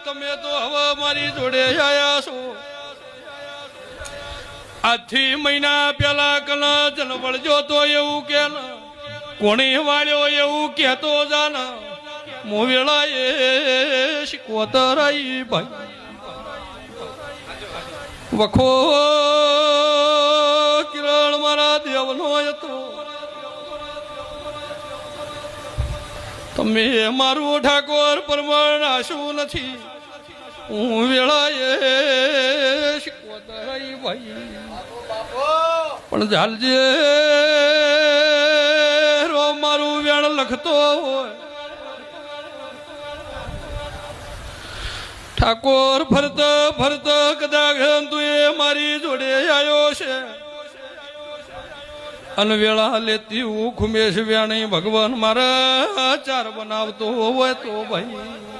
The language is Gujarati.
તમે તો હવે મારી જોડે આયા છો આજથી મહિના પેલા કલ જનવળજો તો એવું કે કોણી વાળ્યો એવું કેતો જાન મોવેળા એ શીખવતરાઈ ભાઈ વખો કિરણ મારા દેવનો હતો તમે મારું ઠાકોર પરમાણ આશું નથી હું વેળાએ શીખવતરાઈ ભાઈ પણ ચાલજે રો મારું વેણ લખતો હોય ઠાકોર ફરત ફરત કદાચ તું એ મારી જોડે આવ્યો છે અનવેળા લેતી હું ખુમેશ વેણી ભગવાન મારા ચાર બનાવતો હોય તો ભાઈ